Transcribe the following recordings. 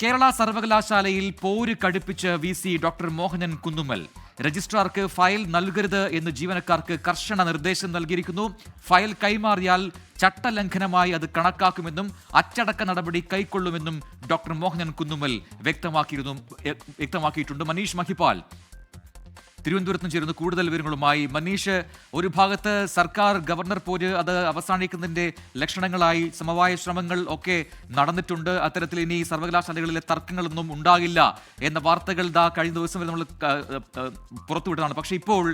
കേരള സർവകലാശാലയിൽ പോര് കടുപ്പിച്ച് VC. Doctor Mohanan Kunnummal. രജിസ്ട്രാർക്ക് file നൽകരുത് എന്ന് ജീവനക്കാർക്ക് കർശന നിർദ്ദേശം നൽകിയിരിക്കുന്നു. ഫയൽ കൈമാറിയാൽ ചട്ടലംഘനമായി അത് കണക്കാക്കുമെന്നും അച്ചടക്ക നടപടി കൈക്കൊള്ളുമെന്നും ഡോക്ടർ മോഹനൻ കുന്നുമ്മൽ വ്യക്തമാക്കിയിട്ടുണ്ട്. മനീഷ് മഹിപാൽ തിരുവനന്തപുരത്ത് നിന്ന് ചേരുന്നു കൂടുതൽ വിവരങ്ങളുമായി. മനീഷ്, ഒരു ഭാഗത്ത് സർക്കാർ ഗവർണർ പോര് അത് അവസാനിക്കുന്നതിന്റെ ലക്ഷണങ്ങളായി സമവായ ശ്രമങ്ങൾ ഒക്കെ നടന്നിട്ടുണ്ട്. അത്തരത്തിൽ ഇനി സർവകലാശാലകളിലെ തർക്കങ്ങളൊന്നും ഉണ്ടാകില്ല എന്ന വാർത്തകൾ കഴിഞ്ഞ ദിവസം വരെ നമ്മൾ പുറത്തുവിട്ടതാണ്. പക്ഷേ ഇപ്പോൾ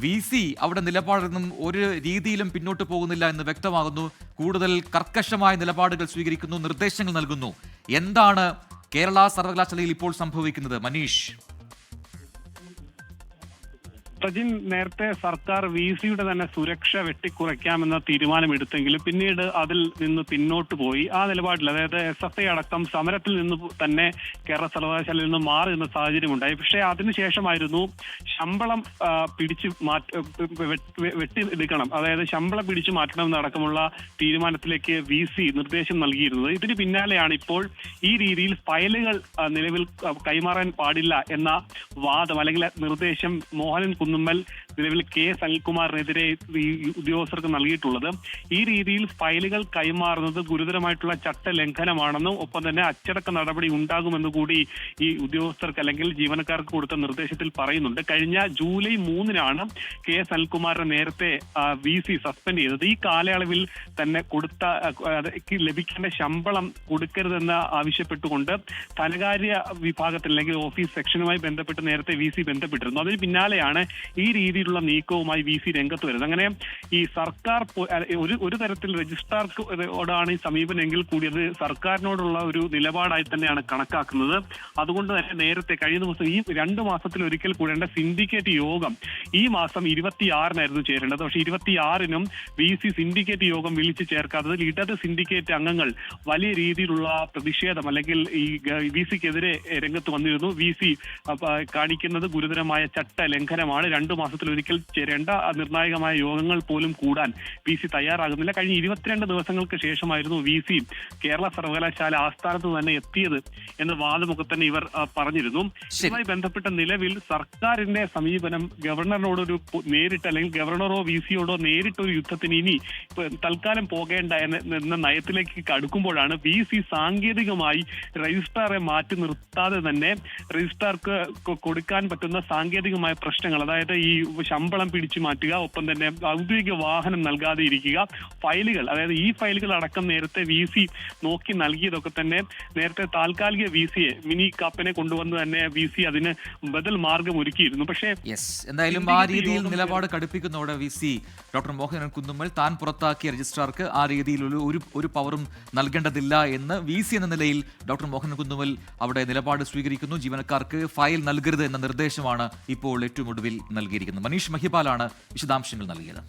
വി.സി. അവിടെ നിലപാടൊന്നും ഒരു രീതിയിലും പിന്നോട്ട് പോകുന്നില്ല എന്ന് വ്യക്തമാകുന്നു. കൂടുതൽ കർക്കശമായ നിലപാടുകൾ സ്വീകരിക്കുന്നു, നിർദ്ദേശങ്ങൾ നൽകുന്നു. എന്താണ് കേരള സർവകലാശാലയിൽ ഇപ്പോൾ സംഭവിക്കുന്നത്? മനീഷ്. പ്രജിൻ, നേരത്തെ സർക്കാർ വി.സിയുടെ തന്നെ സുരക്ഷ വെട്ടിക്കുറയ്ക്കാമെന്ന തീരുമാനമെടുത്തെങ്കിലും പിന്നീട് അതിൽ നിന്ന് പിന്നോട്ട് പോയി. ആ നിലപാടിൽ, അതായത് SFI അടക്കം സമരത്തിൽ നിന്ന് തന്നെ കേരള സർവകലാശാലയിൽ നിന്ന് മാറി നിന്ന സാഹചര്യമുണ്ടായി. പക്ഷേ അതിനുശേഷമായിരുന്നു ശമ്പളം വെട്ടിയെടുക്കണം, അതായത് ശമ്പളം പിടിച്ചു മാറ്റണമെന്നടക്കമുള്ള തീരുമാനത്തിലേക്ക് വി.സി. നിർദ്ദേശം നൽകിയിരുന്നത്. ഇതിന് പിന്നാലെയാണ് ഇപ്പോൾ ഈ രീതിയിൽ ഫയലുകൾ നിലവിൽ കൈമാറാൻ പാടില്ല എന്ന വാദം അല്ലെങ്കിൽ നിർദ്ദേശം മോഹനൻ കുന്നുമ്മൽ നിലവിൽ KS അനിൽകുമാറിനെതിരെ ഈ ഉദ്യോഗസ്ഥർക്ക് നൽകിയിട്ടുള്ളത്. ഈ രീതിയിൽ ഫയലുകൾ കൈമാറുന്നത് ഗുരുതരമായിട്ടുള്ള ചട്ടലംഘനമാണെന്നും ഒപ്പം തന്നെ അച്ചടക്ക നടപടി ഉണ്ടാകുമെന്ന് കൂടി ഈ ഉദ്യോഗസ്ഥർക്ക് അല്ലെങ്കിൽ ജീവനക്കാർക്ക് കൊടുത്ത നിർദ്ദേശത്തിൽ പറയുന്നുണ്ട്. കഴിഞ്ഞ ജൂലൈ 3-നാണ് KS അനിൽകുമാറിനെ നേരത്തെ വി.സി. സസ്പെൻഡ് ചെയ്തത്. ഈ കാലയളവിൽ തന്നെ ലഭിക്കേണ്ട ശമ്പളം കൊടുക്കരുതെന്ന് ആവശ്യപ്പെട്ടുകൊണ്ട് ധനകാര്യ വിഭാഗത്തിൽ അല്ലെങ്കിൽ ഓഫീസ് സെക്ഷനുമായി ബന്ധപ്പെട്ട് നേരത്തെ വി.സി. ബന്ധപ്പെട്ടിരുന്നു. അതിന് പിന്നാലെയാണ് ഈ രീതിയിലുള്ള നീക്കവുമായി വി.സി. രംഗത്ത് വരുന്നത്. അങ്ങനെ ഈ സർക്കാർ ഒരു തരത്തിൽ രജിസ്ട്രാർക്കോടാണ് ഈ സമീപനെങ്കിൽ കൂടി അത് സർക്കാരിനോടുള്ള ഒരു നിലപാടായി തന്നെയാണ് കണക്കാക്കുന്നത്. അതുകൊണ്ട് തന്നെ നേരത്തെ കഴിഞ്ഞ ദിവസം ഈ 2 മാസത്തിൽ ഒരിക്കൽ കൂടേണ്ട സിൻഡിക്കേറ്റ് യോഗം ഈ മാസം 26-നായിരുന്നു ചേരേണ്ടത്. പക്ഷേ 26-നും വി.സി. സിൻഡിക്കേറ്റ് യോഗം വിളിച്ചു ചേർക്കാത്തതിൽ ഇടത് സിൻഡിക്കേറ്റ് അംഗങ്ങൾ വലിയ രീതിയിലുള്ള പ്രതിഷേധം അല്ലെങ്കിൽ ഈ വി.സിക്കെതിരെ രംഗത്ത് വന്നിരുന്നു. വി.സി. കാണിക്കുന്നത് ഗുരുതരമായ ചട്ട ലംഘനമാണ്. 2 മാസത്തിൽ ഒരിക്കൽ ചേരേണ്ട നിർണായകമായ യോഗങ്ങൾ പോലും കൂടാൻ വി.സി. തയ്യാറാകുന്നില്ല. കഴിഞ്ഞ 22 ദിവസങ്ങൾക്ക് ശേഷമായിരുന്നു വി.സി. കേരള സർവകലാശാല ആസ്ഥാനത്ത് തന്നെ എത്തിയത് എന്ന വാദമൊക്കെ തന്നെ ഇവർ പറഞ്ഞിരുന്നു. ഇതുമായി ബന്ധപ്പെട്ട നിലവിൽ സർക്കാരിന്റെ സമീപനം ഗവർണറിനോടൊരു നേരിട്ട് അല്ലെങ്കിൽ ഗവർണറോ വി.സിയോടോ നേരിട്ടൊരു യുദ്ധത്തിന് ഇനി തൽക്കാലം പോകേണ്ട എന്ന നയത്തിലേക്ക് അടുക്കുമ്പോഴാണ് വി.സി. സാങ്കേതികമായി രജിസ്ട്രാറെ മാറ്റി നിർത്താതെ തന്നെ രജിസ്ട്രാർക്ക് കൊടുക്കാൻ പറ്റുന്ന സാങ്കേതികമായ പ്രശ്നങ്ങൾ, അതായത് ഈ ശമ്പളം പിടിച്ചു മാറ്റുക, ഒപ്പം തന്നെ ഔദ്യോഗിക വാഹനം നൽകാതെ ഇരിക്കുക, ഫയലുകൾ, അതായത് ഈ ഫയലുകൾ അടക്കം നേരത്തെ വി.സി. നോക്കി നൽകിയതൊക്കെ തന്നെ നേരത്തെ താൽക്കാലിക വി.സിയെ മിനി കാപ്പനെ കൊണ്ടുവന്ന് തന്നെ വി.സി. അതിന് ബദൽ മാർഗം ഒരുക്കിയിരുന്നു. പക്ഷേ എന്തായാലും ആ രീതിയിൽ നിലപാട് കടുപ്പിക്കുന്നതോടെ വി.സി. ഡോക്ടർ മോഹനൻ കുന്നുമ്മൽ താൻ പുറത്താക്കിയ രജിസ്ട്രാർക്ക് ആ രീതിയിലുള്ള ഒരു പവറും നൽകേണ്ടതില്ല എന്ന് വി.സി. എന്ന നിലയിൽ ഡോക്ടർ മോഹനൻ കുന്നുമ്മൽ അവിടെ നിലപാട് സ്വീകരിക്കുന്നു. ജീവനക്കാർക്ക് ഫയൽ നൽകരുത് എന്ന നിർദ്ദേശമാണ് ഇപ്പോൾ ഏറ്റവും ഒടുവിൽ നൽകിയിരിക്കുന്നത്. മനീഷ് മഹിപാലാണ് വിശദാംശങ്ങൾ നൽകിയത്.